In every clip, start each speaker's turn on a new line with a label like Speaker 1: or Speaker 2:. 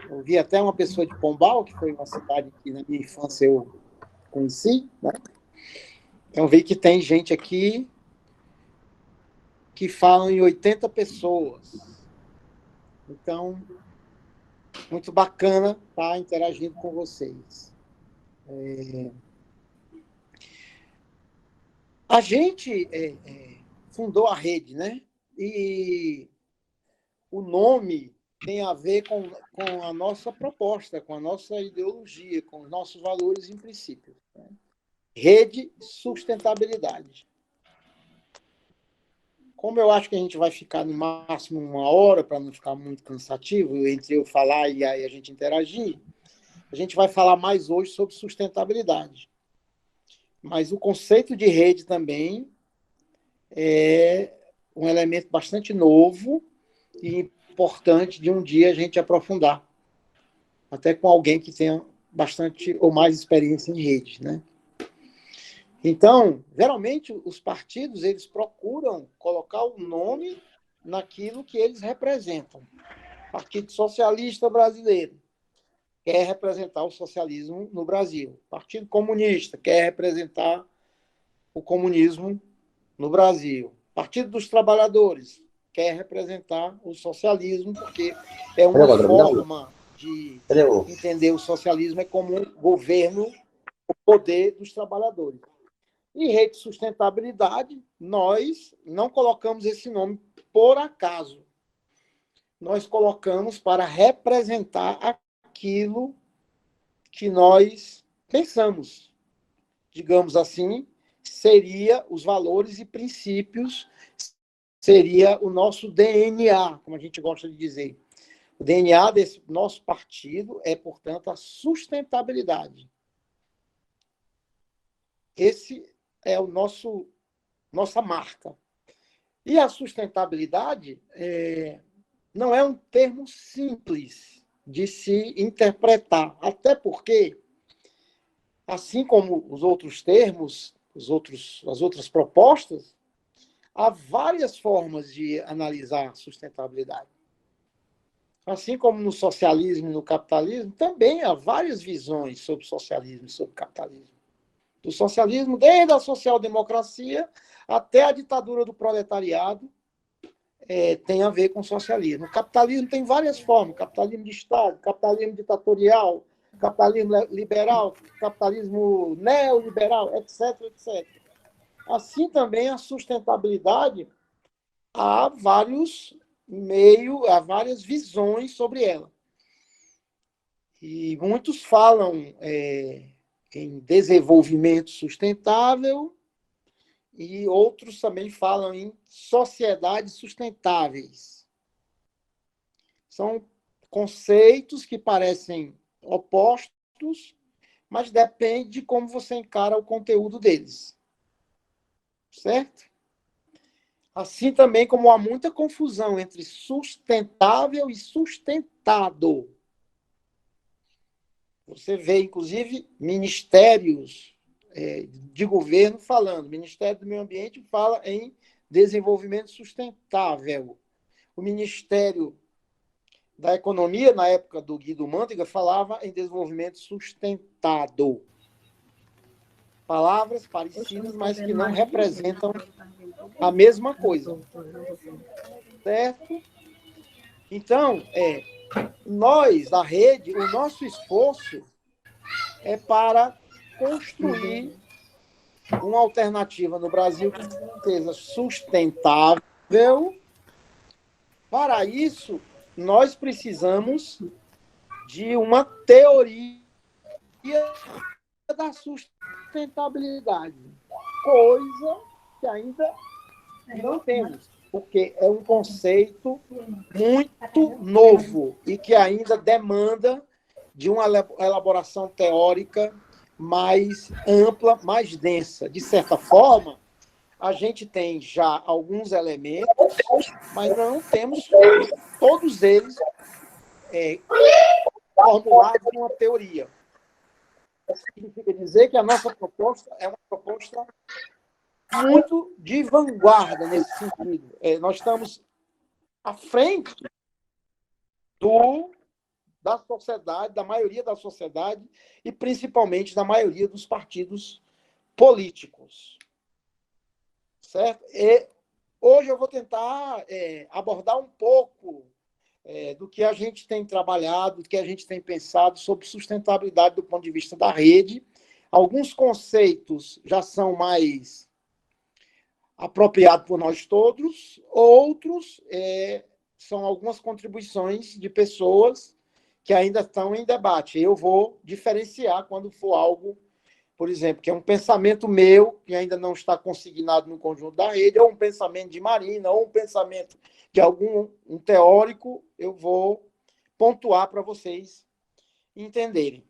Speaker 1: Eu vi até uma pessoa de Pombal, que foi uma cidade que na minha infância eu conheci, né? Então, vi que tem gente aqui que fala em 80 pessoas. Então, muito bacana estar interagindo com vocês. A gente fundou a rede, né? E o nome tem a ver com a nossa proposta, com a nossa ideologia, com os nossos valores e princípios. Né? Rede Sustentabilidade. Como eu acho que a gente vai ficar no máximo 1 hora, para não ficar muito cansativo, entre eu falar e aí a gente interagir, a gente vai falar mais hoje sobre sustentabilidade. Mas o conceito de rede também é um elemento bastante novo e importante de um dia a gente aprofundar, até com alguém que tenha bastante ou mais experiência em rede, né? Então, geralmente, os partidos eles procuram colocar o nome naquilo que eles representam. Partido Socialista Brasileiro quer representar o socialismo no Brasil. Partido Comunista quer representar o comunismo no Brasil. Partido dos Trabalhadores quer representar o socialismo, porque é uma forma de entender o socialismo é como um governo, o poder dos trabalhadores. E rede de sustentabilidade, nós não colocamos esse nome por acaso. Nós colocamos para representar aquilo que nós pensamos. Digamos assim, seria os valores e princípios, seria o nosso DNA, como a gente gosta de dizer. O DNA desse nosso partido é, portanto, a sustentabilidade. Esse é o nossa marca. E a sustentabilidade não é um termo simples de se interpretar, até porque, assim como os outros termos, as outras propostas, há várias formas de analisar a sustentabilidade. Assim como no socialismo e no capitalismo, também há várias visões sobre socialismo e sobre capitalismo. Do socialismo, desde a social-democracia até a ditadura do proletariado, tem a ver com socialismo. O capitalismo tem várias formas: capitalismo de Estado, capitalismo ditatorial, capitalismo liberal, capitalismo neoliberal, etc, etc. Assim também a sustentabilidade, há há várias visões sobre ela. E muitos falam em desenvolvimento sustentável e outros também falam em sociedades sustentáveis. São conceitos que parecem opostos, mas depende de como você encara o conteúdo deles. Certo? Assim também como há muita confusão entre sustentável e sustentado. Você vê, inclusive, ministérios de governo falando. O Ministério do Meio Ambiente fala em desenvolvimento sustentável. O Ministério da Economia, na época do Guido Mantega, falava em desenvolvimento sustentado. Palavras parecidas, mas que não representam a mesma coisa. Certo? Então, nós, da rede, o nosso esforço é para construir uma alternativa no Brasil que seja sustentável. Para isso, nós precisamos de uma teoria da sustentabilidade, coisa que ainda não temos, porque é um conceito muito novo e que ainda demanda de uma elaboração teórica mais ampla, mais densa. De certa forma, a gente tem já alguns elementos, mas não temos todos eles formulados numa teoria. Isso significa dizer que a nossa proposta é uma proposta muito de vanguarda nesse sentido. Nós estamos à frente da sociedade, da maioria da sociedade e principalmente da maioria dos partidos políticos. Certo? E hoje eu vou tentar abordar um pouco do que a gente tem trabalhado, do que a gente tem pensado sobre sustentabilidade do ponto de vista da rede. Alguns conceitos já são mais apropriados por nós todos, outros são algumas contribuições de pessoas que ainda estão em debate. Eu vou diferenciar quando for algo, por exemplo, que é um pensamento meu, que ainda não está consignado no conjunto da rede, ou um pensamento de Marina, ou um pensamento de um teórico, eu vou pontuar para vocês entenderem.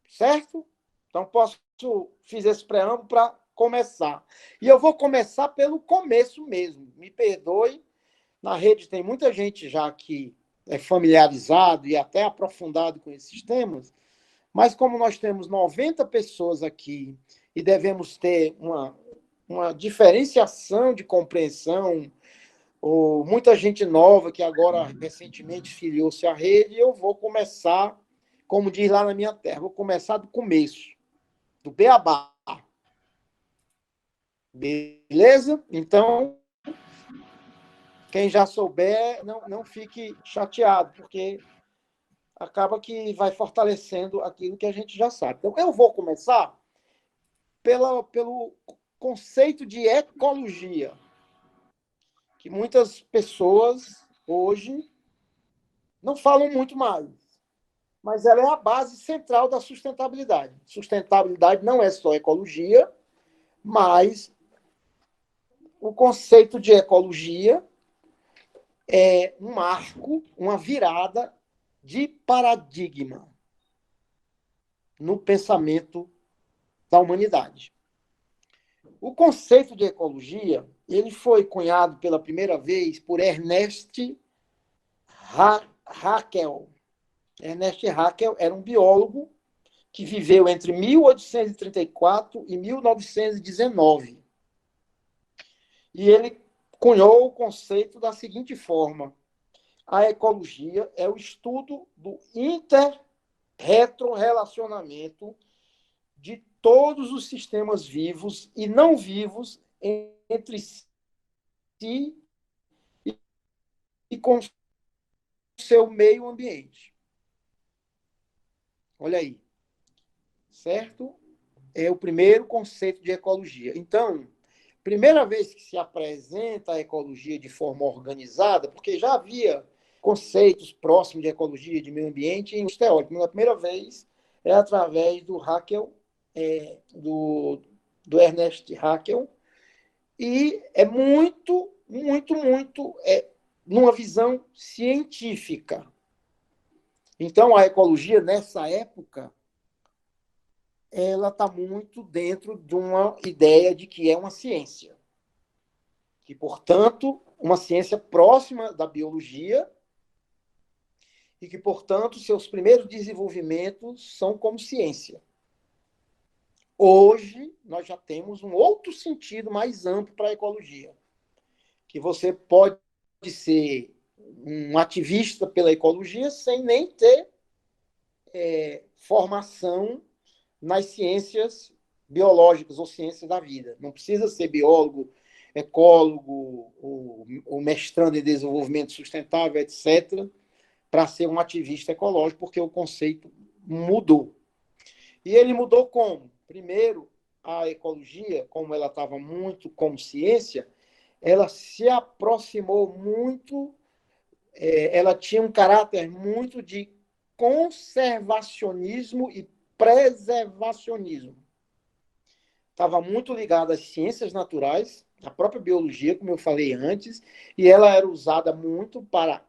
Speaker 1: Certo? Então, fiz esse preâmbulo para começar. E eu vou começar pelo começo mesmo. Me perdoe, na rede tem muita gente já que é familiarizado e até aprofundado com esses temas, mas como nós temos 90 pessoas aqui e devemos ter uma diferenciação de compreensão, ou muita gente nova que agora recentemente filiou-se à rede, eu vou começar, como diz lá na minha terra, vou começar do começo, do beabá. Beleza? Então, quem já souber, não fique chateado, porque acaba que vai fortalecendo aquilo que a gente já sabe. Então, eu vou começar pelo conceito de ecologia, que muitas pessoas hoje não falam muito mais, mas ela é a base central da sustentabilidade. Sustentabilidade não é só ecologia, mas o conceito de ecologia é um marco, uma virada de paradigma no pensamento da humanidade. O conceito de ecologia ele foi cunhado pela primeira vez por Ernest Haeckel. Ernest Haeckel era um biólogo que viveu entre 1834 e 1919. E ele cunhou o conceito da seguinte forma: a ecologia é o estudo do inter-retrorelacionamento de todos os sistemas vivos e não vivos entre si e com o seu meio ambiente. Olha aí, certo? É o primeiro conceito de ecologia. Então, primeira vez que se apresenta a ecologia de forma organizada, porque já havia conceitos próximos de ecologia, de meio ambiente em teóricos, mas a primeira vez é através do Haeckel, do Ernest Haeckel, e é muito, muito, muito numa visão científica. Então, a ecologia, nessa época, ela está muito dentro de uma ideia de que é uma ciência. Que, portanto, uma ciência próxima da biologia e que, portanto, seus primeiros desenvolvimentos são como ciência. Hoje, nós já temos um outro sentido mais amplo para a ecologia, que você pode ser um ativista pela ecologia sem nem ter formação nas ciências biológicas ou ciências da vida. Não precisa ser biólogo, ecólogo, ou mestrando em desenvolvimento sustentável, etc., para ser um ativista ecológico, porque o conceito mudou. E ele mudou como? Primeiro, a ecologia, como ela estava muito como ciência, ela se aproximou muito, ela tinha um caráter muito de conservacionismo e preservacionismo. Estava muito ligada às ciências naturais, à própria biologia, como eu falei antes, e ela era usada muito para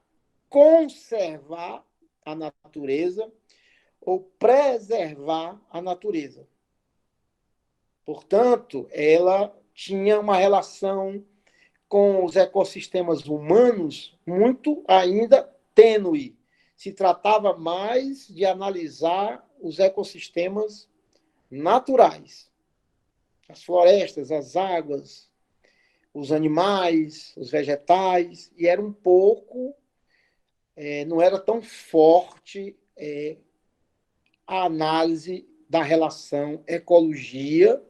Speaker 1: conservar a natureza ou preservar a natureza. Portanto, ela tinha uma relação com os ecossistemas humanos muito ainda tênue. Se tratava mais de analisar os ecossistemas naturais. as florestas, as águas, os animais, os vegetais, e era um pouco, não era tão forte a análise da relação ecologia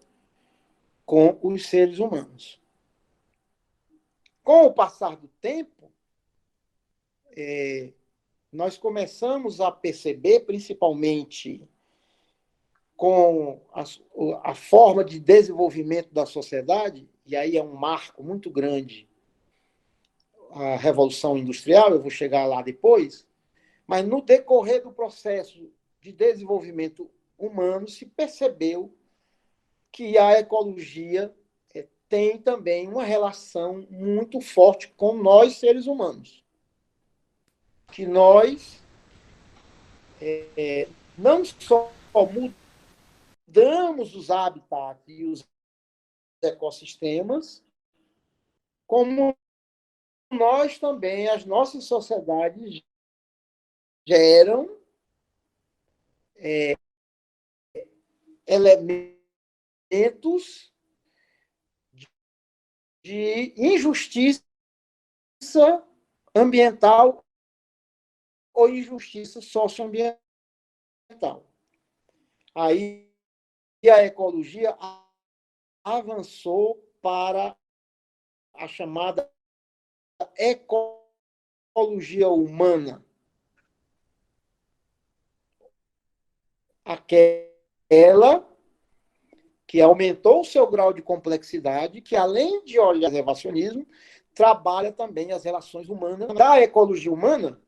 Speaker 1: com os seres humanos. Com o passar do tempo, nós começamos a perceber, principalmente com a forma de desenvolvimento da sociedade, e aí é um marco muito grande, a Revolução Industrial, eu vou chegar lá depois, mas no decorrer do processo de desenvolvimento humano se percebeu que a ecologia tem também uma relação muito forte com nós, seres humanos. Que nós não só mudamos os habitats e os ecossistemas, como nós também, as nossas sociedades geram elementos de injustiça ambiental ou injustiça socioambiental. Aí a ecologia avançou para a chamada ecologia humana, aquela que aumentou o seu grau de complexidade, que além de olhar o preservacionismo, trabalha também as relações humanas. Da ecologia humana,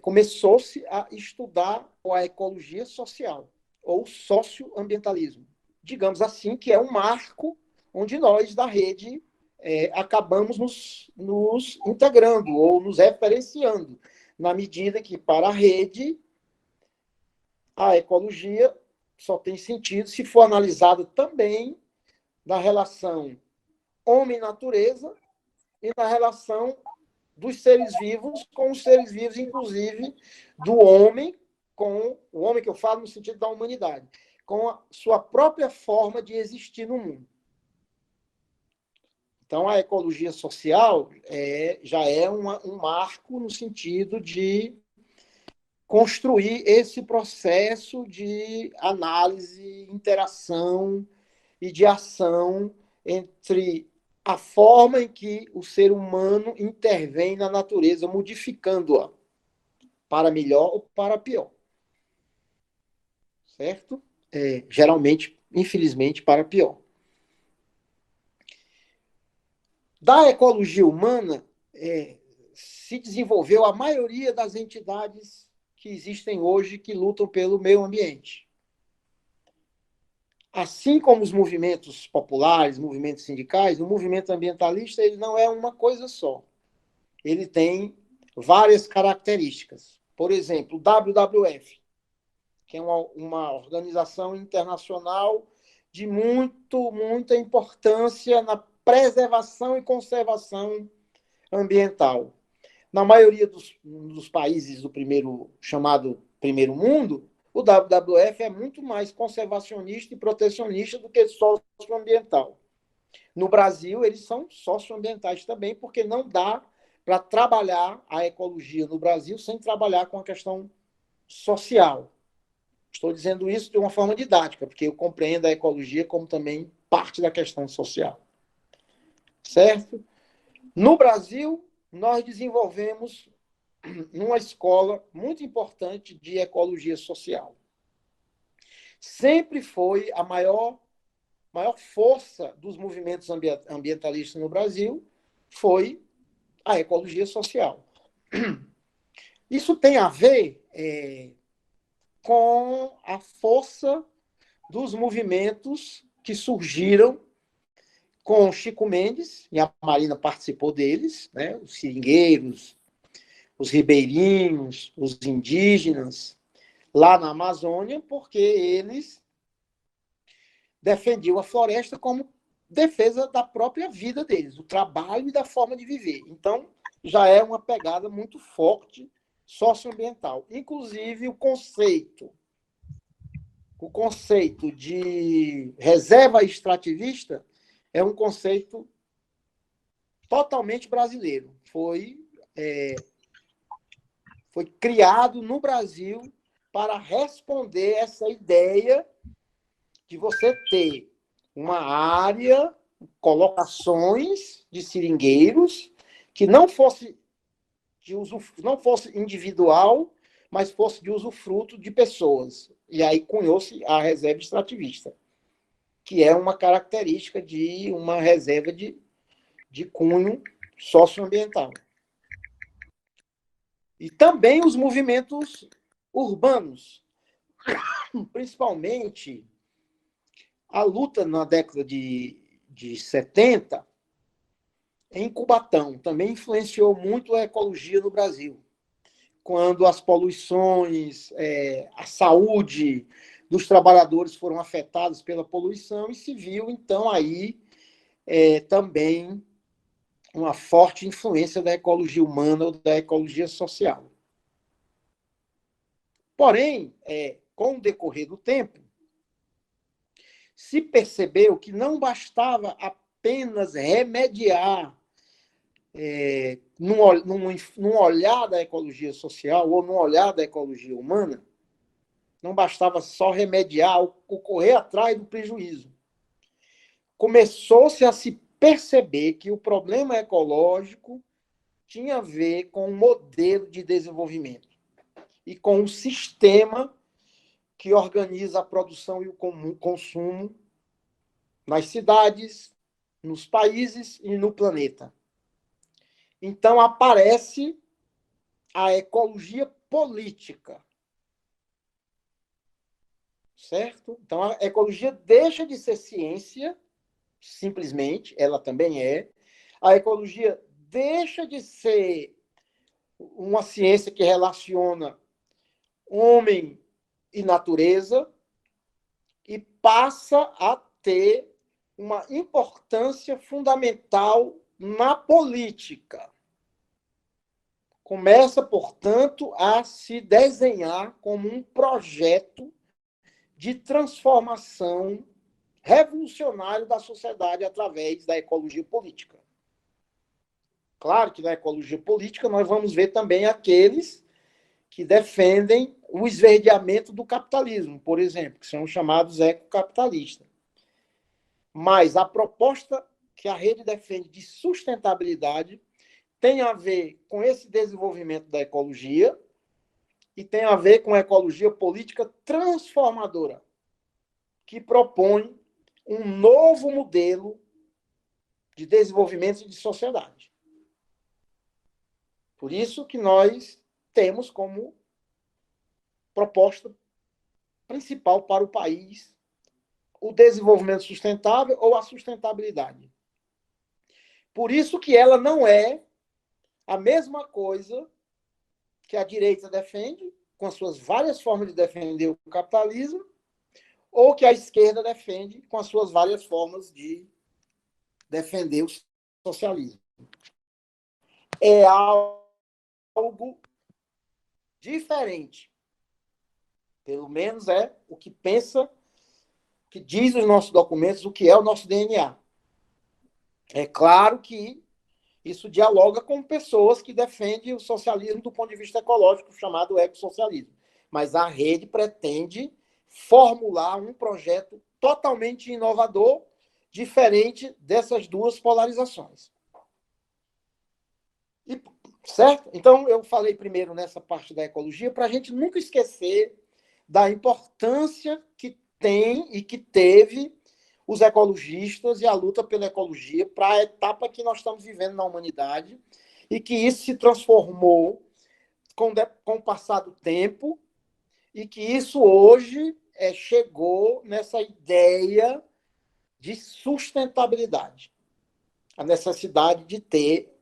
Speaker 1: começou-se a estudar a ecologia social, ou socioambientalismo. Digamos assim, que é um marco onde nós, da rede, acabamos nos integrando ou nos referenciando, na medida que, para a rede, a ecologia só tem sentido se for analisada também na relação homem-natureza e na relação dos seres vivos com os seres vivos, inclusive do homem, com o homem que eu falo no sentido da humanidade, com a sua própria forma de existir no mundo. Então, a ecologia social já é um marco no sentido de construir esse processo de análise, interação e de ação entre a forma em que o ser humano intervém na natureza, modificando-a para melhor ou para pior. Certo? Geralmente, infelizmente, para pior. Da ecologia humana, se desenvolveu a maioria das entidades que existem hoje que lutam pelo meio ambiente. Assim como os movimentos populares, movimentos sindicais, o movimento ambientalista ele não é uma coisa só. Ele tem várias características. Por exemplo, o WWF, que é uma organização internacional de muita importância na preservação e conservação ambiental. Na maioria dos países do chamado primeiro mundo, o WWF é muito mais conservacionista e protecionista do que socioambiental. No Brasil, eles são socioambientais também, porque não dá para trabalhar a ecologia no Brasil sem trabalhar com a questão social. Estou dizendo isso de uma forma didática, porque eu compreendo a ecologia como também parte da questão social. Certo? No Brasil, nós desenvolvemos uma escola muito importante de ecologia social. Sempre foi a maior força dos movimentos ambientalistas no Brasil, foi a ecologia social. Isso tem a ver com a força dos movimentos que surgiram com Chico Mendes, e a Marina participou deles, né? Os seringueiros, os ribeirinhos, os indígenas, lá na Amazônia, porque eles defendiam a floresta como defesa da própria vida deles, do trabalho e da forma de viver. Então, já é uma pegada muito forte socioambiental. Inclusive, o conceito o conceito de reserva extrativista é um conceito totalmente brasileiro. Foi criado no Brasil para responder essa ideia de você ter uma área, colocações de seringueiros que não fosse individual, mas fosse de usufruto de pessoas. E aí cunhou-se a reserva extrativista, que é uma característica de uma reserva de cunho socioambiental. E também os movimentos urbanos, principalmente a luta na década de 70 em Cubatão, também influenciou muito a ecologia no Brasil. Quando as poluições, a saúde dos trabalhadores foram afetados pela poluição e se viu, então, aí também uma forte influência da ecologia humana ou da ecologia social. Porém, com o decorrer do tempo, se percebeu que não bastava apenas remediar num olhar da ecologia social ou num olhar da ecologia humana, não bastava só remediar ou correr atrás do prejuízo. Começou-se a se perceber que o problema ecológico tinha a ver com o modelo de desenvolvimento e com o sistema que organiza a produção e o consumo nas cidades, nos países e no planeta. Então, aparece a ecologia política. Certo? Então, a ecologia deixa de ser ciência, simplesmente, ela também é. A ecologia deixa de ser uma ciência que relaciona homem e natureza e passa a ter uma importância fundamental na política. Começa, portanto, a se desenhar como um projeto de transformação revolucionário da sociedade através da ecologia política. Claro que na ecologia política nós vamos ver também aqueles que defendem o esverdeamento do capitalismo, por exemplo, que são chamados ecocapitalistas. Mas a proposta que a rede defende de sustentabilidade tem a ver com esse desenvolvimento da ecologia e tem a ver com a ecologia política transformadora, que propõe um novo modelo de desenvolvimento e de sociedade. Por isso que nós temos como proposta principal para o país o desenvolvimento sustentável ou a sustentabilidade. Por isso que ela não é a mesma coisa que a direita defende, com as suas várias formas de defender o capitalismo, ou que a esquerda defende com as suas várias formas de defender o socialismo. É algo diferente. Pelo menos é o que pensa, que diz os nossos documentos, o que é o nosso DNA. É claro que isso dialoga com pessoas que defendem o socialismo do ponto de vista ecológico, chamado ecossocialismo. Mas a rede pretende formular um projeto totalmente inovador, diferente dessas duas polarizações. Certo? Então, eu falei primeiro nessa parte da ecologia para a gente nunca esquecer da importância que tem e que teve os ecologistas e a luta pela ecologia para a etapa que nós estamos vivendo na humanidade e que isso se transformou com o passar do tempo e que isso hoje chegou nessa ideia de sustentabilidade. A necessidade de ter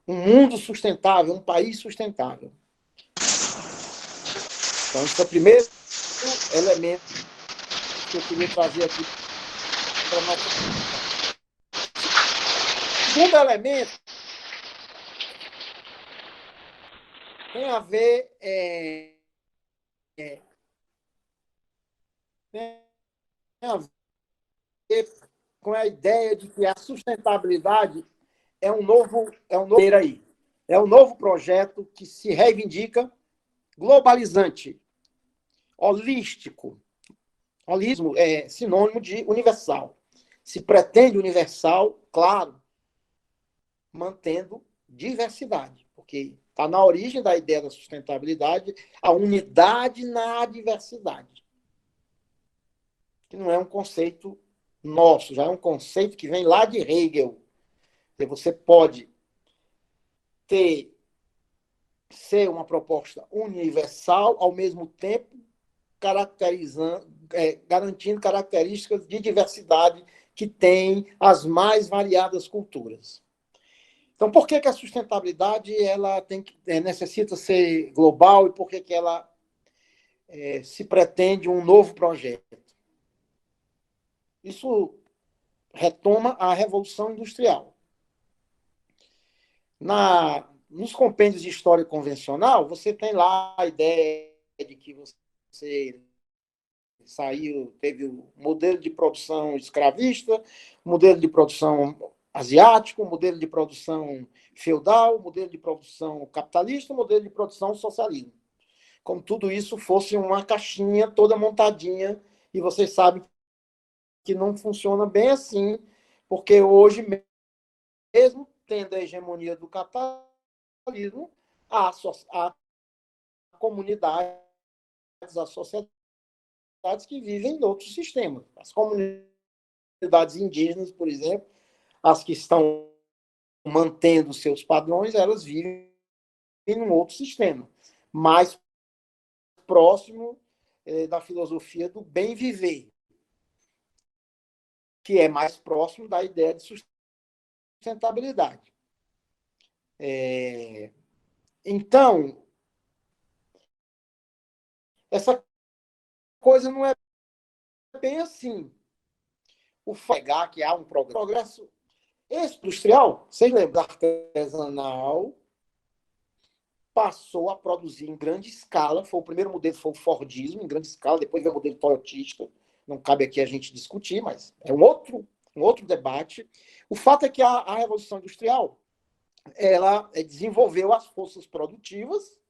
Speaker 1: um mundo sustentável, um país sustentável. Então, esse é o primeiro elemento que eu queria trazer aqui para nós. O segundo elemento tem a ver tem a ver com a ideia de que a sustentabilidade é um novo projeto que se reivindica globalizante, holístico. Holismo é sinônimo de universal. Se pretende universal, claro, mantendo diversidade, porque está na origem da ideia da sustentabilidade a unidade na diversidade, que não é um conceito nosso, já é um conceito que vem lá de Hegel. Que você pode ser uma proposta universal, ao mesmo tempo garantindo características de diversidade que tem as mais variadas culturas. Então, por que a sustentabilidade necessita ser global e por que ela se pretende um novo projeto? Isso retoma a Revolução Industrial. Nos compêndios de história convencional, você tem lá a ideia de que você teve o modelo de produção escravista, modelo de produção asiático, modelo de produção feudal, modelo de produção capitalista, modelo de produção socialismo. Como tudo isso fosse uma caixinha toda montadinha, e vocês sabem que não funciona bem assim, porque hoje, mesmo tendo a hegemonia do capitalismo, há comunidades, há sociedades que vivem em outros sistemas. As comunidades indígenas, por exemplo, as que estão mantendo seus padrões, elas vivem em um outro sistema, mais próximo da filosofia do bem viver, que é mais próximo da ideia de sustentabilidade. Então, essa coisa não é bem assim. O pegar que há um progresso industrial, vocês lembram, artesanal, passou a produzir em grande escala. Foi o primeiro modelo, foi o Fordismo, em grande escala, depois veio o modelo toyotista. Não cabe aqui a gente discutir, mas é um outro debate. O fato é que a Revolução Industrial ela desenvolveu as forças produtivas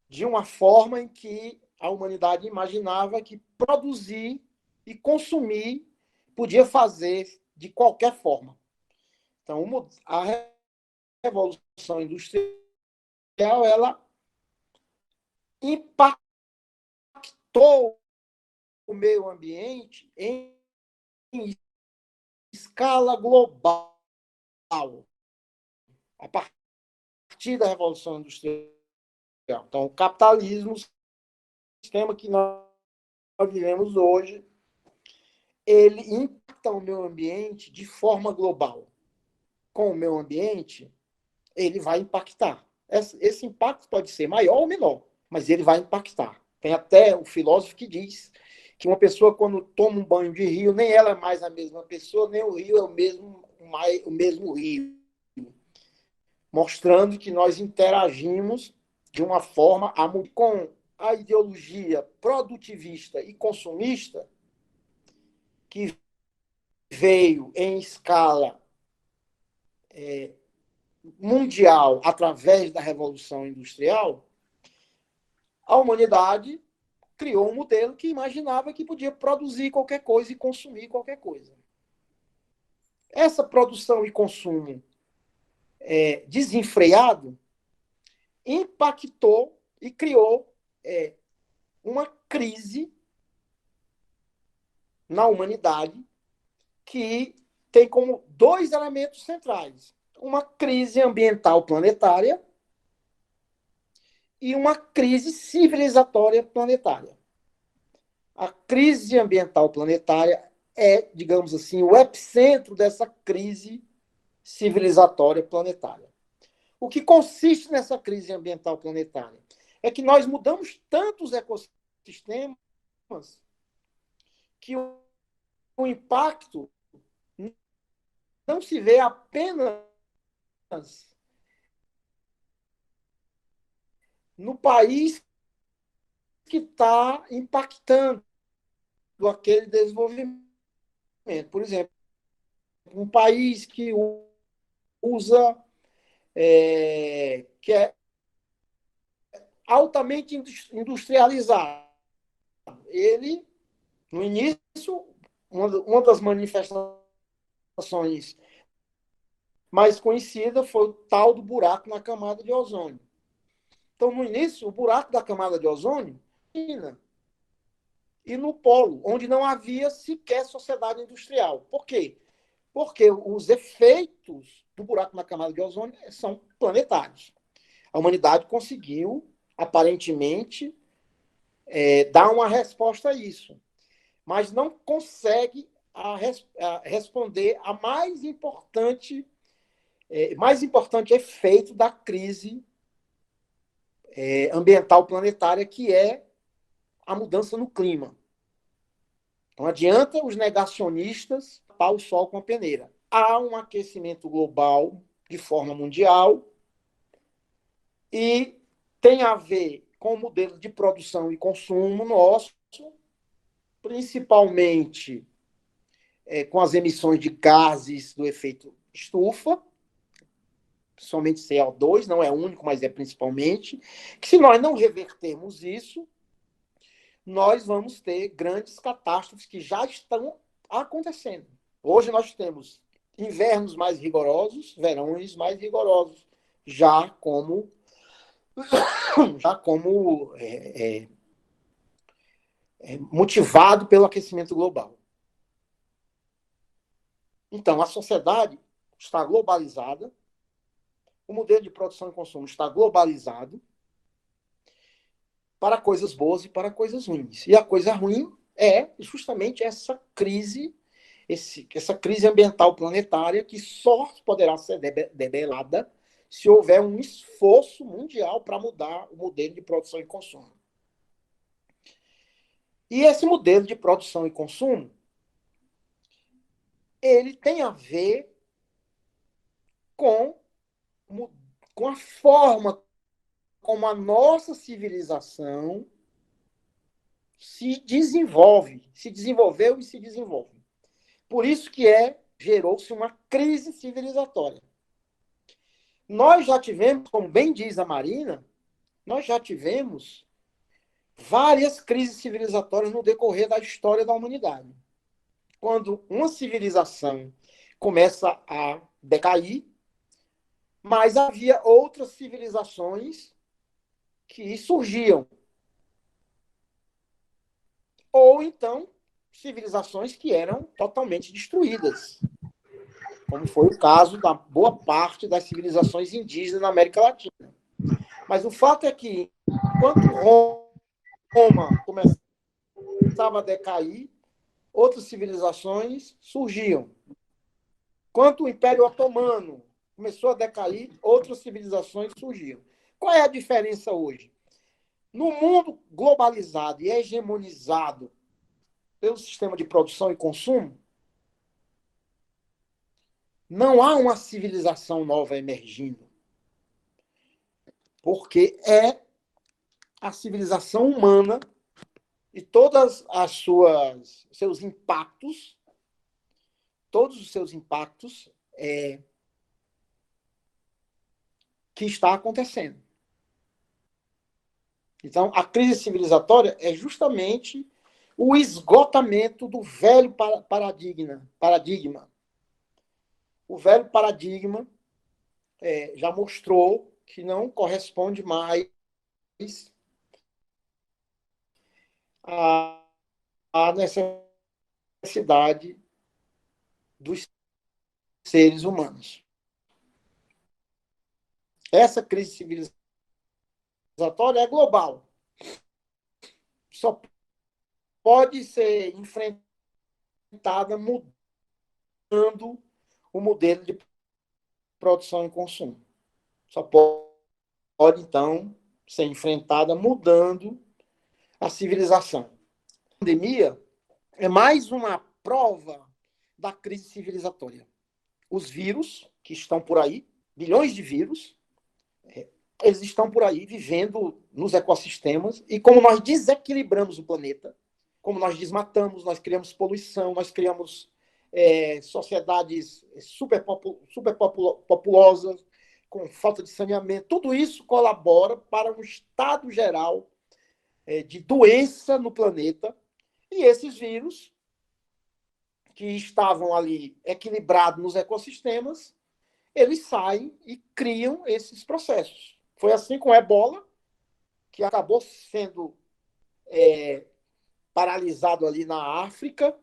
Speaker 1: de uma forma em que a humanidade imaginava que produzir e consumir podia fazer de qualquer forma. Então, a Revolução Industrial ela impactou o meio ambiente em escala global. A partir da Revolução Industrial. Então, o capitalismo, o sistema que nós vivemos hoje, ele impacta o meio ambiente de forma global. Com o meio ambiente, ele vai impactar. Esse impacto pode ser maior ou menor, mas ele vai impactar. Tem até o filósofo que diz que uma pessoa, quando toma um banho de rio, nem ela é mais a mesma pessoa, nem o rio é o mesmo rio. Mostrando que nós interagimos de uma forma com a ideologia produtivista e consumista que veio em escala mundial através da Revolução Industrial. A humanidade criou um modelo que imaginava que podia produzir qualquer coisa e consumir qualquer coisa. Essa produção e consumo desenfreado impactou e criou uma crise na humanidade que tem como dois elementos centrais: uma crise ambiental planetária e uma crise civilizatória planetária. A crise ambiental planetária é, digamos assim, o epicentro dessa crise civilizatória planetária. O que consiste nessa crise ambiental planetária? É que nós mudamos tanto os ecossistemas que o impacto não se vê apenas no país que está impactando, aquele desenvolvimento. Por exemplo, um país que usa, que é altamente industrializado, ele, no início, uma das manifestações mais conhecidas foi o tal do buraco na camada de ozônio. Então, no início, o buraco da camada de ozônio, e no polo, onde não havia sequer sociedade industrial. Por quê? Porque os efeitos do buraco na camada de ozônio são planetários. A humanidade conseguiu, aparentemente, dar uma resposta a isso, mas não consegue responder a mais importante efeito da crise ambiental planetária, que é a mudança no clima. Não adianta os negacionistas tapar o sol com a peneira. Há um aquecimento global de forma mundial e tem a ver com o modelo de produção e consumo nosso, principalmente com as emissões de gases do efeito estufa, principalmente CO2, não é único, mas é principalmente, que se nós não revertermos isso, nós vamos ter grandes catástrofes que já estão acontecendo. Hoje nós temos invernos mais rigorosos, verões mais rigorosos, já como motivado pelo aquecimento global. Então, a sociedade está globalizada, o modelo de produção e consumo está globalizado para coisas boas e para coisas ruins. E a coisa ruim é justamente essa crise ambiental planetária, que só poderá ser debelada se houver um esforço mundial para mudar o modelo de produção e consumo. E esse modelo de produção e consumo, ele tem a ver com a forma como a nossa civilização se desenvolveu e se desenvolve. Por isso que gerou-se uma crise civilizatória. Nós já tivemos, como bem diz a Marina, nós já tivemos várias crises civilizatórias no decorrer da história da humanidade. Quando uma civilização começa a decair, mas havia outras civilizações que surgiam. Ou então, civilizações que eram totalmente destruídas, como foi o caso da boa parte das civilizações indígenas na América Latina. Mas o fato é que, enquanto Roma começava a decair, outras civilizações surgiam. Enquanto o Império Otomano começou a decair, outras civilizações surgiam. Qual é a diferença hoje? No mundo globalizado e hegemonizado pelo sistema de produção e consumo, não há uma civilização nova emergindo. Porque é a civilização humana e todos os seus impactos que está acontecendo. Então, a crise civilizatória é justamente o esgotamento do velho paradigma. O velho paradigma já mostrou que não corresponde mais à necessidade dos seres humanos. Essa crise civilizatória é global. Só pode ser enfrentada mudando o modelo de produção e consumo. Só pode, então, ser enfrentada mudando a civilização. A pandemia é mais uma prova da crise civilizatória. Os vírus que estão por aí, bilhões de vírus, eles estão por aí vivendo nos ecossistemas, e como nós desequilibramos o planeta como nós desmatamos, nós criamos poluição, nós criamos sociedades superpopulosas, com falta de saneamento. Tudo isso colabora para um estado geral de doença no planeta. E esses vírus, que estavam ali equilibrados nos ecossistemas, eles saem e criam esses processos. Foi assim com a Ebola, que acabou sendo paralisado ali na África.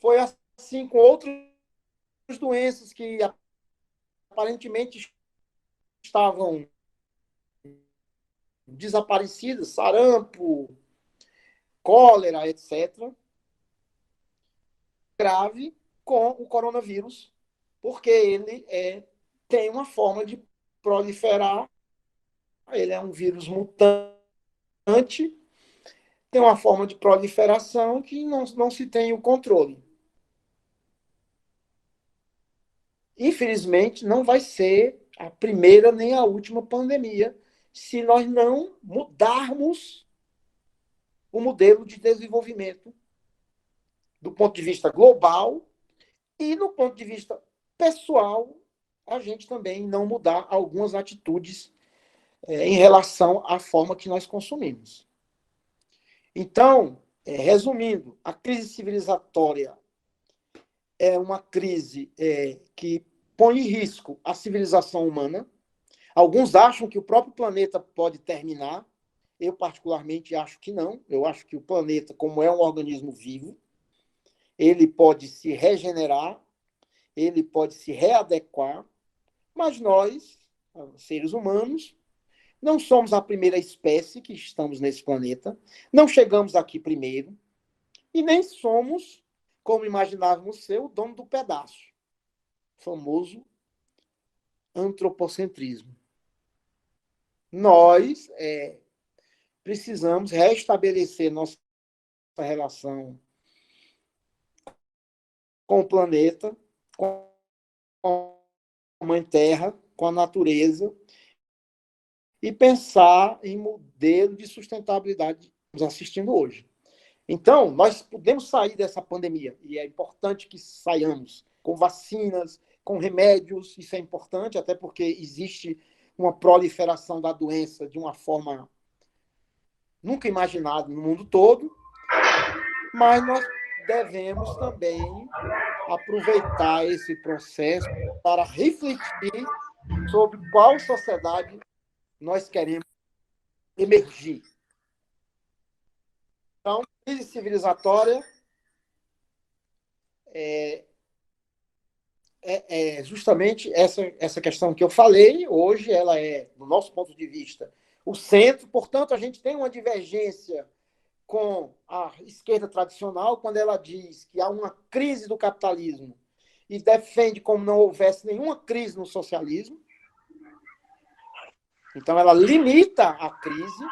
Speaker 1: Foi assim com outras doenças que aparentemente estavam desaparecidas, sarampo, cólera, etc. Grave com o coronavírus, porque ele tem uma forma de proliferar, ele é um vírus mutante, tem uma forma de proliferação que não se tem o controle. Infelizmente, não vai ser a primeira nem a última pandemia se nós não mudarmos o modelo de desenvolvimento do ponto de vista global e no ponto de vista pessoal, a gente também não mudar algumas atitudes em relação à forma que nós consumimos. Então, resumindo, a crise civilizatória é uma crise que põe em risco a civilização humana. Alguns acham que o próprio planeta pode terminar. Eu, particularmente, acho que não. Eu acho que o planeta, como é um organismo vivo, ele pode se regenerar, ele pode se readequar, mas nós, seres humanos, não somos a primeira espécie que estamos nesse planeta, não chegamos aqui primeiro, e nem somos, como imaginávamos ser, o dono do pedaço. O famoso antropocentrismo. Nós precisamos restabelecer nossa relação com o planeta, com a Mãe Terra, com a natureza, e pensar em modelo de sustentabilidade que estamos assistindo hoje. Então, nós podemos sair dessa pandemia, e é importante que saiamos com vacinas, com remédios, isso é importante, até porque existe uma proliferação da doença de uma forma nunca imaginada no mundo todo, mas nós devemos também aproveitar esse processo para refletir sobre qual sociedade nós queremos emergir. Então, crise civilizatória é justamente essa questão que eu falei. Hoje ela é, do nosso ponto de vista, o centro. Portanto, a gente tem uma divergência com a esquerda tradicional quando ela diz que há uma crise do capitalismo e defende como não houvesse nenhuma crise no socialismo. Então, ela limita a crise.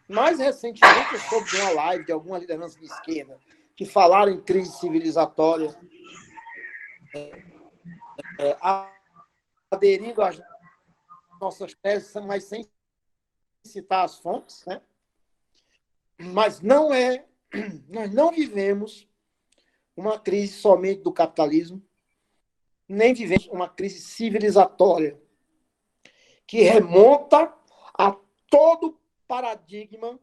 Speaker 1: Mais recentemente, eu soube de uma live de algumas lideranças de esquerda que falaram em crise civilizatória, aderindo às nossas teses, mas sem citar as fontes, né? Mas nós não vivemos uma crise somente do capitalismo, nem vivemos uma crise civilizatória que remonta a todo paradigma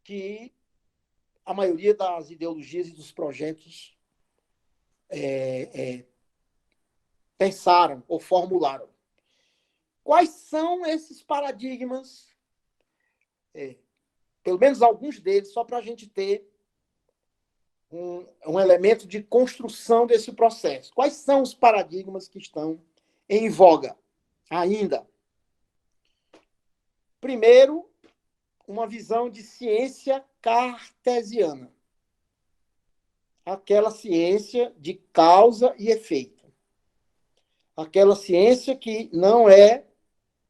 Speaker 1: que a maioria das ideologias e dos projetos pensaram ou formularam. Quais são esses paradigmas? Pelo menos alguns deles, só para a gente ter um elemento de construção desse processo. Quais são os paradigmas que estão em voga ainda? Primeiro, uma visão de ciência cartesiana. Aquela ciência de causa e efeito. Aquela ciência que não é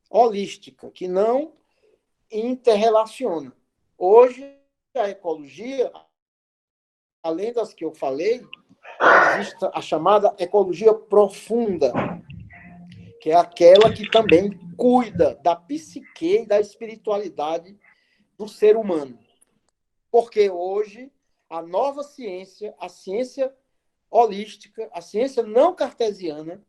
Speaker 1: holística, que não interrelaciona. Hoje, a ecologia, além das que eu falei, existe a chamada ecologia profunda, que é aquela que também cuida da psique e da espiritualidade do ser humano. Porque hoje a nova ciência, a ciência holística, a ciência não cartesiana,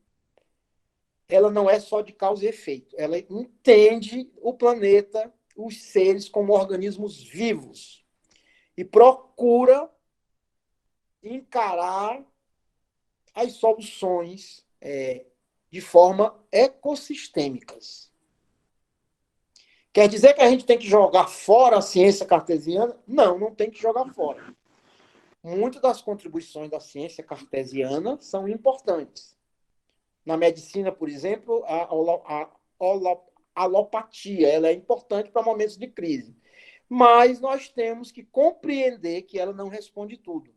Speaker 1: ela não é só de causa e efeito. Ela entende o planeta, os seres como organismos vivos e procura encarar as soluções de forma ecossistêmicas. Quer dizer que a gente tem que jogar fora a ciência cartesiana? Não, não tem que jogar fora. Muitas das contribuições da ciência cartesiana são importantes. Na medicina, por exemplo, a alopatia ela é importante para momentos de crise. Mas nós temos que compreender que ela não responde tudo.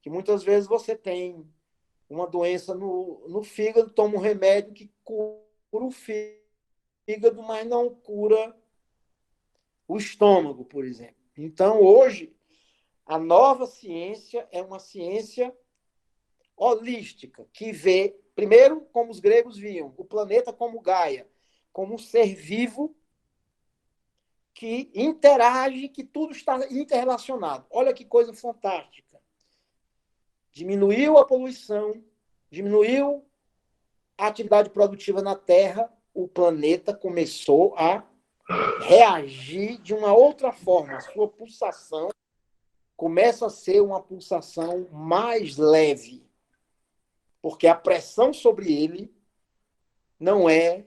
Speaker 1: Que muitas vezes você tem uma doença no fígado, toma um remédio que cura o fígado, mas não cura o estômago, por exemplo. Então, hoje, a nova ciência é uma ciência holística, que vê, primeiro, como os gregos viam, o planeta como Gaia, como um ser vivo que interage, que tudo está interrelacionado. Olha que coisa fantástica. Diminuiu a poluição, diminuiu a atividade produtiva na Terra, o planeta começou a reagir de uma outra forma. A sua pulsação começa a ser uma pulsação mais leve, porque a pressão sobre ele não é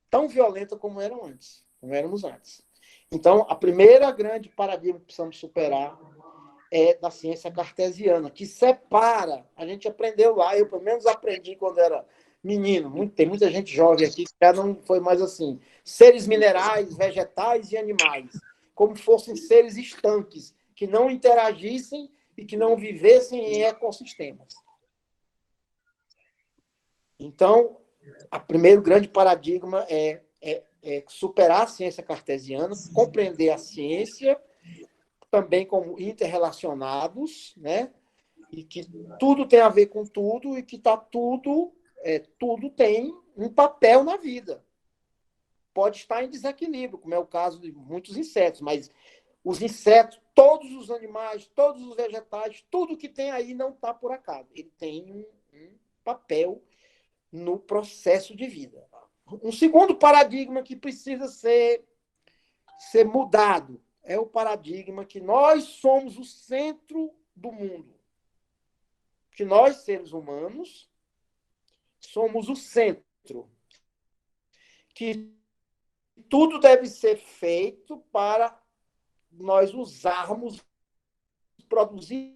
Speaker 1: tão violenta como eram antes, como éramos antes. Então, a primeira grande paradigma que precisamos superar é da ciência cartesiana, que separa, a gente aprendeu lá, eu pelo menos aprendi quando era menino, tem muita gente jovem aqui que já não foi mais assim, seres minerais, vegetais e animais, como fossem seres estanques, que não interagissem e que não vivessem em ecossistemas. Então, o primeiro grande paradigma é superar a ciência cartesiana, compreender a ciência também como interrelacionados, né? E que tudo tem a ver com tudo e que tá tudo tem um papel na vida. Pode estar em desequilíbrio, como é o caso de muitos insetos, mas os insetos, todos os animais, todos os vegetais, tudo que tem aí não está por acaso. Ele tem um papel no processo de vida. Um segundo paradigma que precisa ser mudado é o paradigma que nós somos o centro do mundo. Que nós, seres humanos, somos o centro. Que tudo deve ser feito para nós usarmos, produzirmos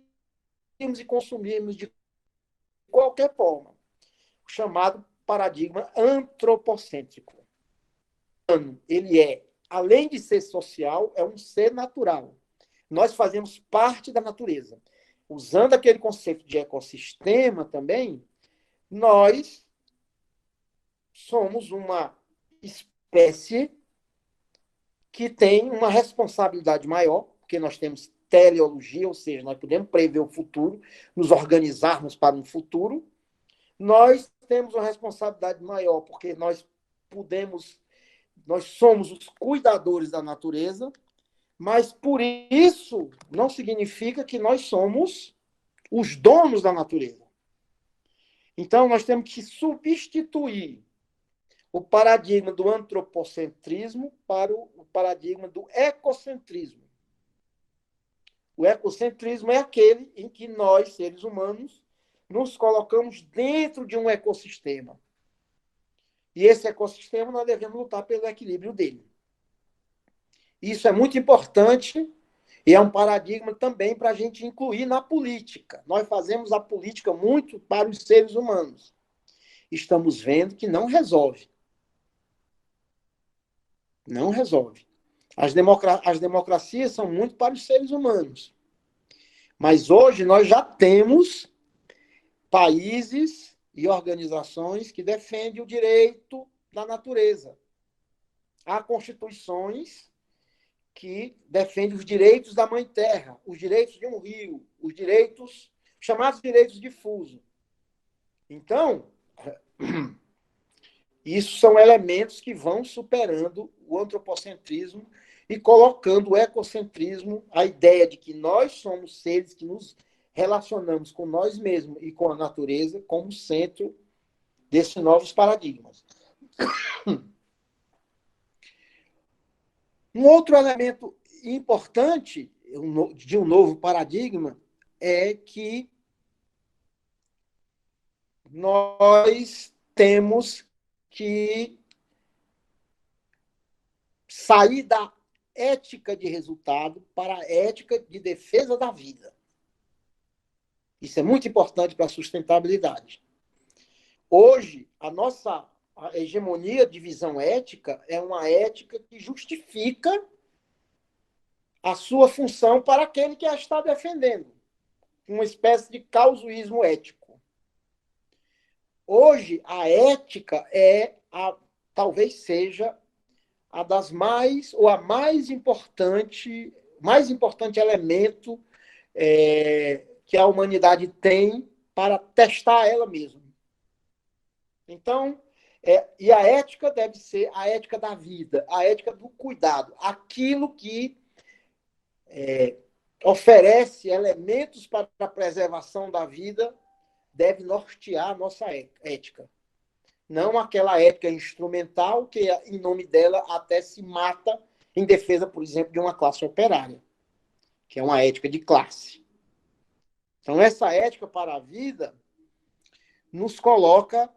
Speaker 1: e consumirmos de qualquer forma. O chamado paradigma antropocêntrico. Ele é, além de ser social, é um ser natural. Nós fazemos parte da natureza. Usando aquele conceito de ecossistema também, nós somos uma espécie que tem uma responsabilidade maior, porque nós temos teleologia, ou seja, nós podemos prever o futuro, nos organizarmos para um futuro. Nós temos uma responsabilidade maior, porque nós somos os cuidadores da natureza, mas por isso não significa que nós somos os donos da natureza. Então, nós temos que substituir o paradigma do antropocentrismo para o paradigma do ecocentrismo. O ecocentrismo é aquele em que nós, seres humanos, nos colocamos dentro de um ecossistema. E esse ecossistema nós devemos lutar pelo equilíbrio dele. Isso é muito importante e é um paradigma também para a gente incluir na política. Nós fazemos a política muito para os seres humanos. Estamos vendo que não resolve. Não resolve. As democracias são muito para os seres humanos. Mas hoje nós já temos países e organizações que defendem o direito da natureza. Há constituições que defendem os direitos da mãe terra, os direitos de um rio, os direitos, chamados direitos difusos. Então, isso são elementos que vão superando o antropocentrismo e colocando o ecocentrismo, a ideia de que nós somos seres que nos relacionamos com nós mesmos e com a natureza como centro desses novos paradigmas. Um outro elemento importante de um novo paradigma é que nós temos que sair da ética de resultado para a ética de defesa da vida. Isso é muito importante para a sustentabilidade. Hoje, a nossa hegemonia de visão ética é uma ética que justifica a sua função para aquele que a está defendendo. Uma espécie de causuísmo ético. Hoje, a ética talvez seja a das ou a mais importante elemento que a humanidade tem para testar ela mesma. Então, e a ética deve ser a ética da vida, a ética do cuidado, aquilo que oferece elementos para a preservação da vida deve nortear a nossa ética. Não aquela ética instrumental que, em nome dela, até se mata em defesa, por exemplo, de uma classe operária, que é uma ética de classe. Então, essa ética para a vida nos coloca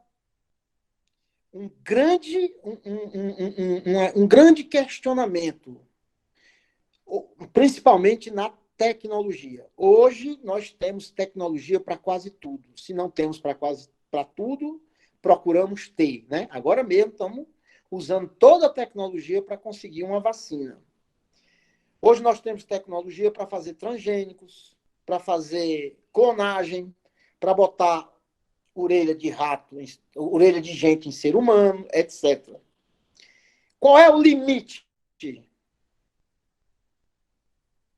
Speaker 1: um grande questionamento, principalmente na tecnologia. Hoje, nós temos tecnologia para quase tudo. Se não temos para tudo, procuramos ter. Né? Agora mesmo estamos usando toda a tecnologia para conseguir uma vacina. Hoje nós temos tecnologia para fazer transgênicos, para fazer clonagem, para botar orelha de rato, orelha de gente em ser humano, etc. Qual é o limite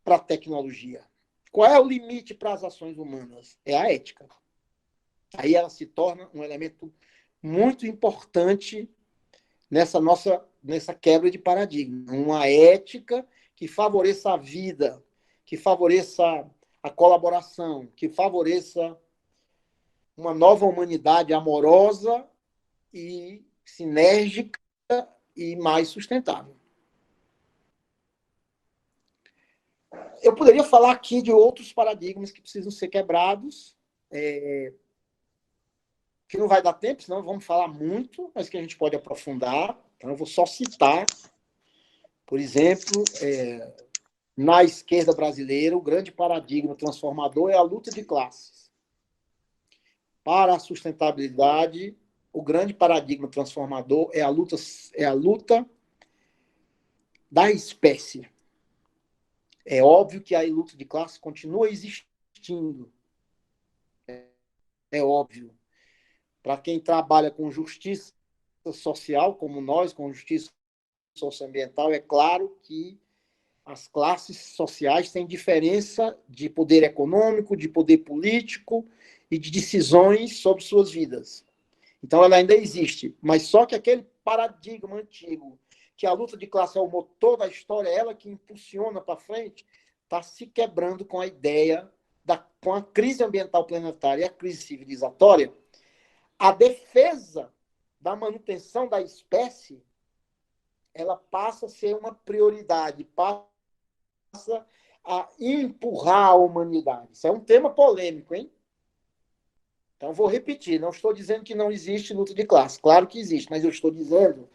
Speaker 1: para a tecnologia? Qual é o limite para as ações humanas? É a ética. Aí ela se torna um elemento muito importante nessa quebra de paradigma. Uma ética que favoreça a vida, que favoreça a colaboração, que favoreça uma nova humanidade amorosa e sinérgica e mais sustentável. Eu poderia falar aqui de outros paradigmas que precisam ser quebrados, que não vai dar tempo, senão vamos falar muito, mas que a gente pode aprofundar. Então, eu vou só citar, por exemplo, na esquerda brasileira, o grande paradigma transformador é a luta de classes. Para a sustentabilidade, o grande paradigma transformador é a luta da espécie. É óbvio que a luta de classe continua existindo. É óbvio. Para quem trabalha com justiça social, como nós, com justiça socioambiental, é claro que as classes sociais têm diferença de poder econômico, de poder político e de decisões sobre suas vidas. Então, ela ainda existe, mas só que aquele paradigma antigo, que a luta de classe é o motor da história, é ela que impulsiona para frente, está se quebrando com a ideia, com a crise ambiental planetária e a crise civilizatória. A defesa da manutenção da espécie, ela passa a ser uma prioridade, passa a empurrar a humanidade. Isso é um tema polêmico, hein? Então, vou repetir, não estou dizendo que não existe luta de classe. Claro que existe, mas eu estou dizendo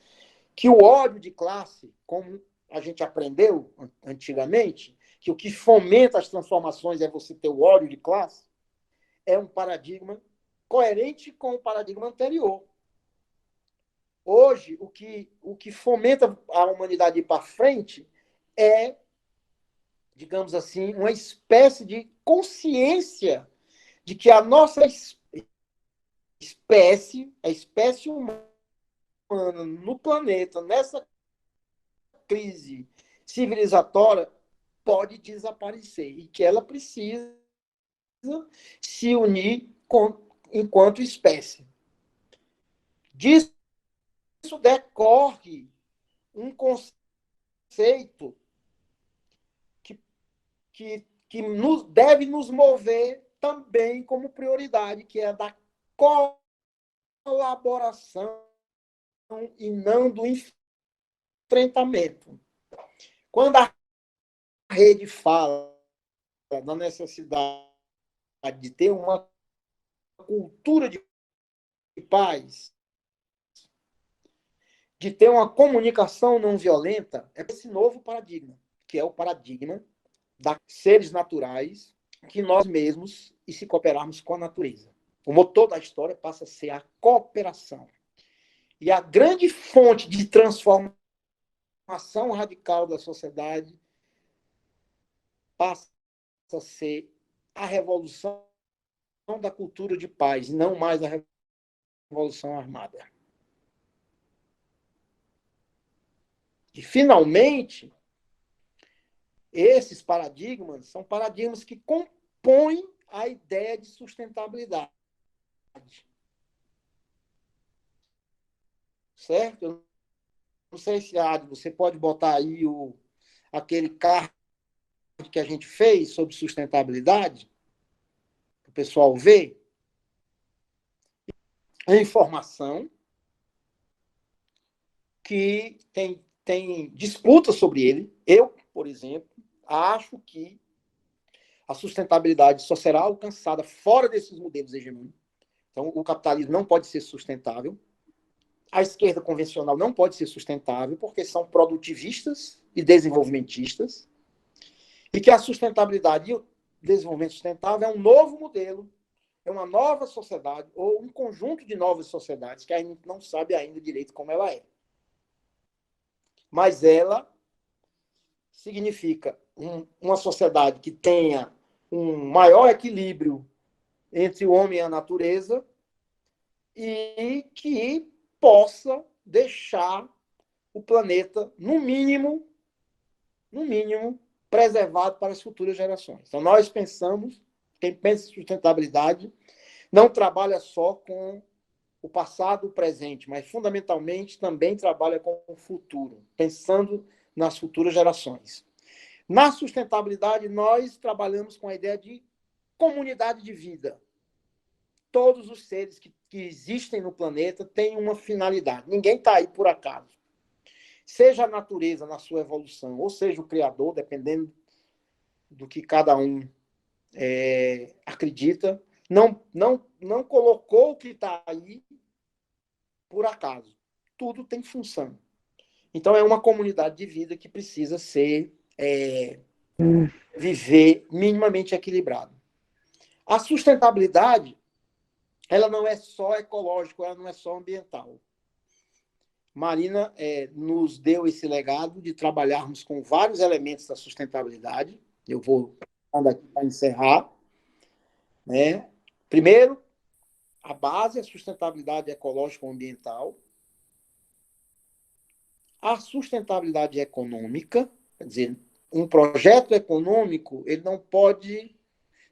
Speaker 1: que o ódio de classe, como a gente aprendeu antigamente, que o que fomenta as transformações é você ter o ódio de classe, é um paradigma coerente com o paradigma anterior. Hoje, o que fomenta a humanidade ir para frente é, digamos assim, uma espécie de consciência de que a nossa espécie, a espécie humana no planeta, nessa crise civilizatória, pode desaparecer e que ela precisa se unir enquanto espécie. Disso decorre um conceito deve nos mover também como prioridade, que é a da colaboração e não do enfrentamento. Quando a rede fala da necessidade de ter uma cultura de paz, de ter uma comunicação não violenta, é esse novo paradigma, que é o paradigma dos seres naturais, que nós mesmos, e se cooperarmos com a natureza. O motor da história passa a ser a cooperação. E a grande fonte de transformação radical da sociedade passa a ser a revolução da cultura de paz, não mais a revolução armada. E, finalmente, esses paradigmas são paradigmas que compõem a ideia de sustentabilidade. Certo? Eu não sei se, você pode botar aí aquele card que a gente fez sobre sustentabilidade, para o pessoal ver. A informação que tem disputa sobre ele. Eu, por exemplo, acho que a sustentabilidade só será alcançada fora desses modelos hegemônicos. Então, o capitalismo não pode ser sustentável. A esquerda convencional não pode ser sustentável, porque são produtivistas e desenvolvimentistas. E que a sustentabilidade e o desenvolvimento sustentável é um novo modelo, é uma nova sociedade, ou um conjunto de novas sociedades, que a gente não sabe ainda direito como ela é. Mas ela significa uma sociedade que tenha um maior equilíbrio entre o homem e a natureza e que possa deixar o planeta, no mínimo, preservado para as futuras gerações. Então, nós pensamos, quem pensa em sustentabilidade, não trabalha só com o passado, o presente, mas, fundamentalmente, também trabalha com o futuro, pensando nas futuras gerações. Na sustentabilidade, nós trabalhamos com a ideia de comunidade de vida. Todos os seres que existem no planeta têm uma finalidade. Ninguém está aí por acaso. Seja a natureza na sua evolução, ou seja o Criador, dependendo do que cada um acredita, não colocou o que está aí por acaso. Tudo tem função. Então, é uma comunidade de vida que precisa viver minimamente equilibrado. A sustentabilidade, ela não é só ecológica, ela não é só ambiental. Marina nos deu esse legado de trabalharmos com vários elementos da sustentabilidade. Eu vou aqui para encerrar. Né? Primeiro, a base é a sustentabilidade ecológico-ambiental. A sustentabilidade econômica, quer dizer, um projeto econômico, ele não pode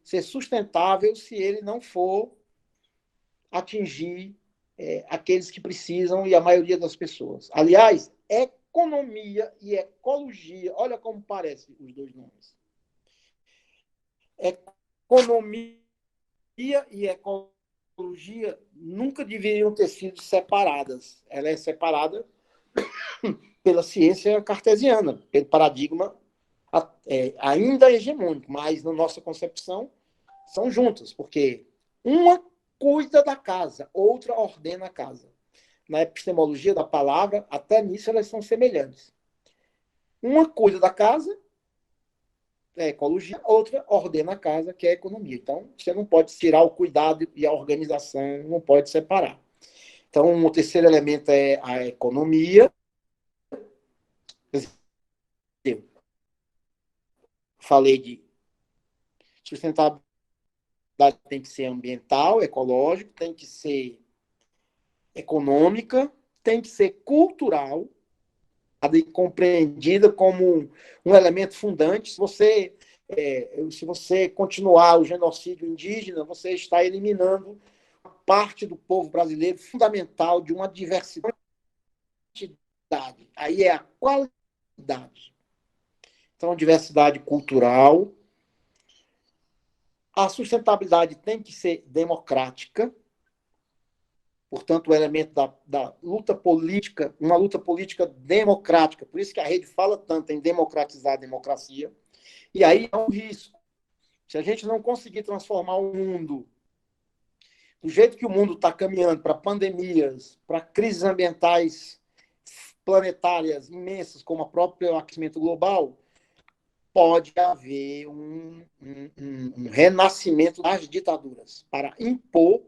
Speaker 1: ser sustentável se ele não for atingir aqueles que precisam e a maioria das pessoas. Aliás, economia e ecologia, olha como parecem os dois nomes. Economia e ecologia nunca deveriam ter sido separadas. Ela é separada pela ciência cartesiana, pelo paradigma ainda hegemônico, mas na nossa concepção são juntas, porque uma cuida da casa, outra ordena a casa. Na epistemologia da palavra, até nisso elas são semelhantes. Uma cuida da casa, é ecologia, outra ordena a casa, que é a economia. Então, você não pode tirar o cuidado e a organização, não pode separar. Então, o terceiro elemento é a economia. Falei de sustentabilidade, tem que ser ambiental, ecológico, tem que ser econômica, tem que ser cultural, compreendida como um elemento fundante. Se você continuar o genocídio indígena, você está eliminando parte do povo brasileiro fundamental de uma diversidade. Aí é a qualidade. Então, diversidade cultural, A sustentabilidade tem que ser democrática, portanto, o elemento da luta política, uma luta política democrática, por isso que a rede fala tanto em democratizar a democracia, e aí é um risco. Se a gente não conseguir transformar o mundo do jeito que o mundo está caminhando para pandemias, para crises ambientais planetárias imensas, como o próprio aquecimento global, pode haver um renascimento das ditaduras para impor,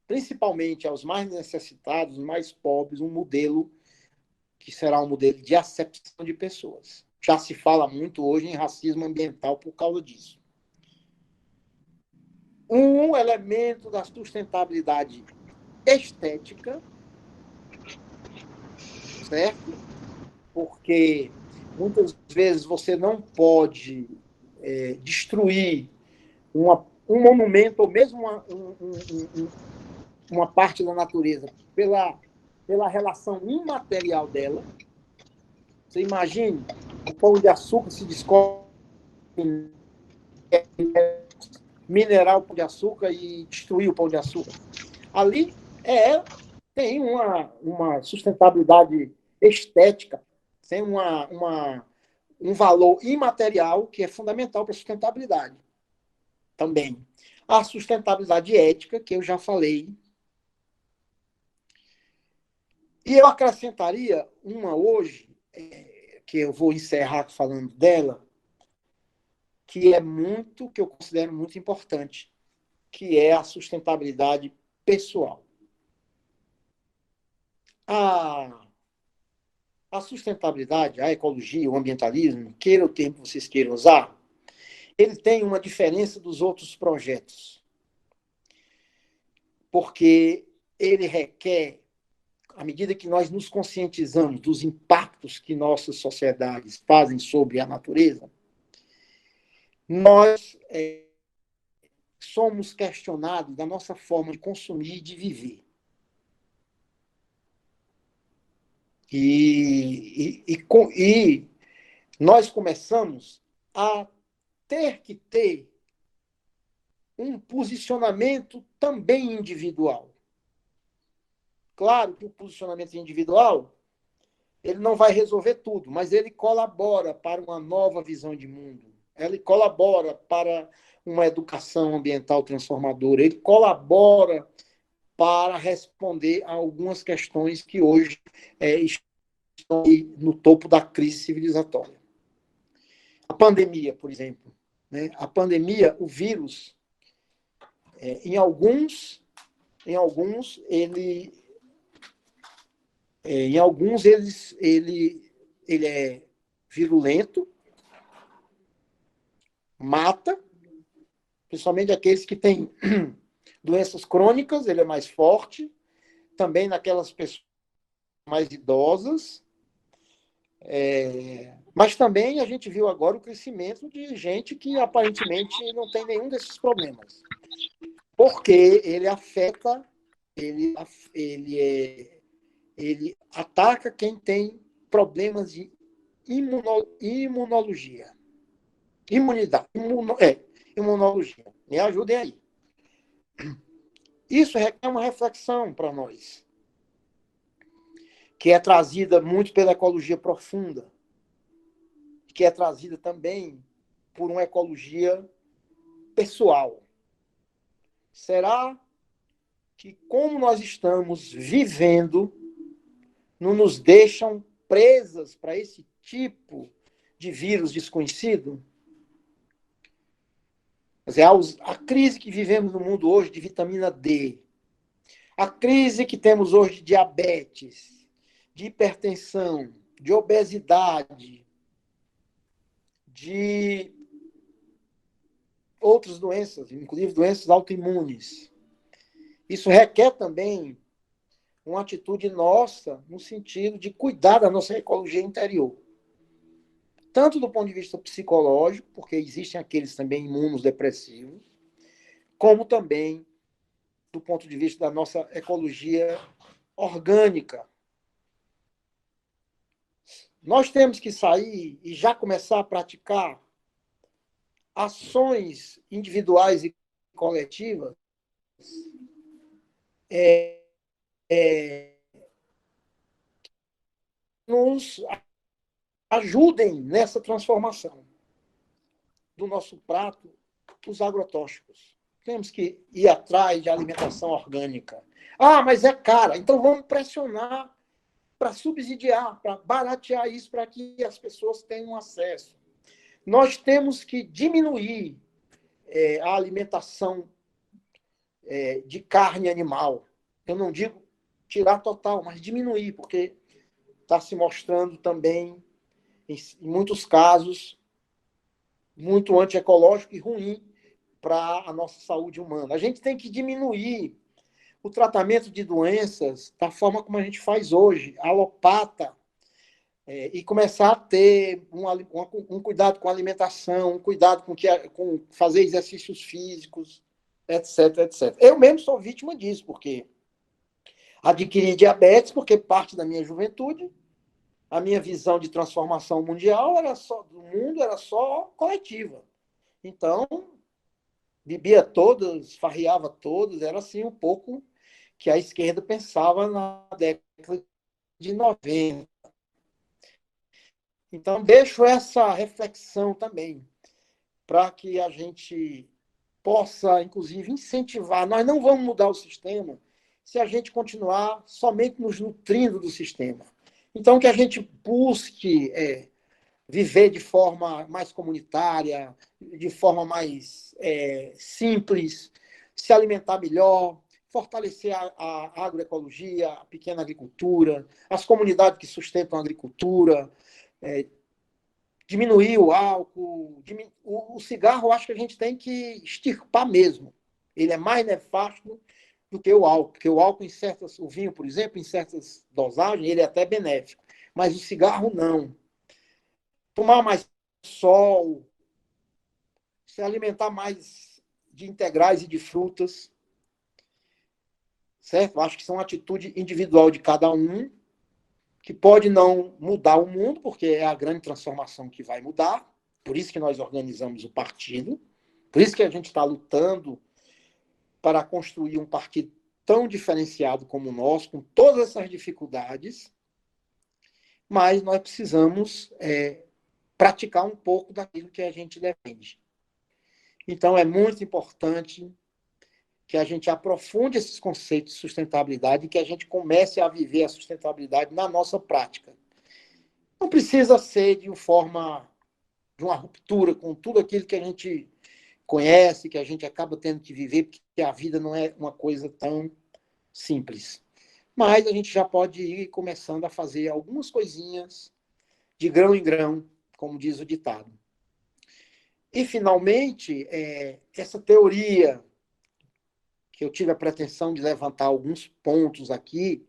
Speaker 1: principalmente aos mais necessitados, mais pobres, um modelo que será um modelo de acepção de pessoas. Já se fala muito hoje em racismo ambiental por causa disso. Um elemento da sustentabilidade estética, certo? Porque muitas vezes você não pode destruir um monumento ou mesmo uma parte da natureza pela relação imaterial dela. Você imagine o pão de açúcar se descobre minerar o pão de açúcar e destruir o pão de açúcar. Ali tem uma sustentabilidade estética, tem um valor imaterial que é fundamental para a sustentabilidade também. A sustentabilidade ética, que eu já falei. E eu acrescentaria uma hoje, que eu vou encerrar falando dela, que eu considero muito importante, que é a sustentabilidade pessoal. A sustentabilidade, a ecologia, o ambientalismo, queira o termo que vocês queiram usar, ele tem uma diferença dos outros projetos, porque ele requer, à medida que nós nos conscientizamos dos impactos que nossas sociedades fazem sobre a natureza, nós somos questionados da nossa forma de consumir e de viver. E nós começamos a ter que ter um posicionamento também individual. Claro que o posicionamento individual ele não vai resolver tudo, mas ele colabora para uma nova visão de mundo. Ele colabora para uma educação ambiental transformadora. Ele colabora para responder a algumas questões que hoje estão no topo da crise civilizatória. A pandemia, por exemplo. Né? A pandemia, o vírus, em alguns ele é virulento, mata, principalmente aqueles que têm doenças crônicas, ele é mais forte, também naquelas pessoas mais idosas, mas também a gente viu agora o crescimento de gente que aparentemente não tem nenhum desses problemas, porque ele afeta, ele ataca quem tem problemas de imunologia. Imunologia. Me ajudem aí. Isso requer uma reflexão para nós, que é trazida muito pela ecologia profunda, que é trazida também por uma ecologia pessoal. Será que, como nós estamos vivendo, não nos deixam presas para esse tipo de vírus desconhecido? Quer dizer, a crise que vivemos no mundo hoje de vitamina D, a crise que temos hoje de diabetes, de hipertensão, de obesidade, de outras doenças, inclusive doenças autoimunes. Isso requer também uma atitude nossa no sentido de cuidar da nossa ecologia interior. Tanto do ponto de vista psicológico, porque existem aqueles também imunodepressivos, como também do ponto de vista da nossa ecologia orgânica. Nós temos que sair e já começar a praticar ações individuais e coletivas nos ajudem nessa transformação do nosso prato, os agrotóxicos. Temos que ir atrás de alimentação orgânica. Ah, mas é cara, então vamos pressionar para subsidiar, para baratear isso, para que as pessoas tenham acesso. Nós temos que diminuir a alimentação de carne animal. Eu não digo tirar total, mas diminuir, porque está se mostrando também, em muitos casos, muito antiecológico e ruim para a nossa saúde humana. A gente tem que diminuir o tratamento de doenças da forma como a gente faz hoje, alopata, e começar a ter um cuidado com a alimentação, um cuidado com fazer exercícios físicos, etc, etc. Eu mesmo sou vítima disso, porque adquiri diabetes, porque parte da minha juventude, a minha visão de transformação mundial do mundo era só coletiva. Então, bebia todas, farriava todas, era assim um pouco que a esquerda pensava na década de 90. Então, deixo essa reflexão também, para que a gente possa, inclusive, incentivar. Nós não vamos mudar o sistema se a gente continuar somente nos nutrindo do sistema. Então, que a gente busque viver de forma mais comunitária, de forma mais simples, se alimentar melhor, fortalecer a agroecologia, a pequena agricultura, as comunidades que sustentam a agricultura, diminuir o álcool. O cigarro, eu acho que a gente tem que extirpar mesmo. Ele é mais nefasto do que o álcool, porque o álcool, o vinho, por exemplo, em certas dosagens, ele é até benéfico, mas o cigarro não. Tomar mais sol, se alimentar mais de integrais e de frutas, certo? Acho que são atitude individual de cada um, que pode não mudar o mundo, porque é a grande transformação que vai mudar. Por isso que nós organizamos o partido, por isso que a gente está lutando para construir um partido tão diferenciado como o nosso, com todas essas dificuldades, mas nós precisamos praticar um pouco daquilo que a gente defende. Então, é muito importante que a gente aprofunde esses conceitos de sustentabilidade e que a gente comece a viver a sustentabilidade na nossa prática. Não precisa ser de uma ruptura com tudo aquilo que a gente conhece, que a gente acaba tendo que viver, porque a vida não é uma coisa tão simples. Mas a gente já pode ir começando a fazer algumas coisinhas de grão em grão, como diz o ditado. E, finalmente, essa teoria, que eu tive a pretensão de levantar alguns pontos aqui,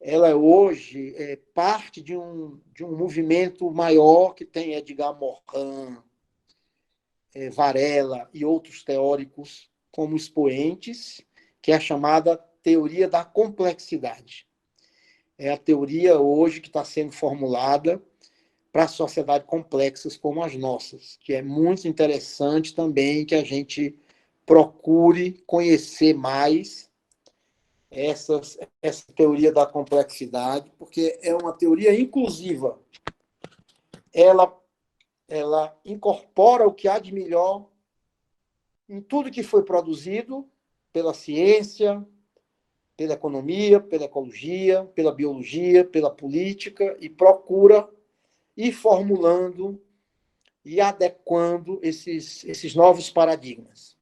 Speaker 1: ela hoje é parte de um movimento maior que tem Edgar Morin, Varela e outros teóricos como expoentes, que é a chamada teoria da complexidade. É a teoria hoje que está sendo formulada para sociedades complexas como as nossas, que é muito interessante também que a gente procure conhecer mais essa teoria da complexidade, porque é uma teoria inclusiva. Ela incorpora o que há de melhor em tudo que foi produzido pela ciência, pela economia, pela ecologia, pela biologia, pela política, e procura ir formulando e adequando esses novos paradigmas.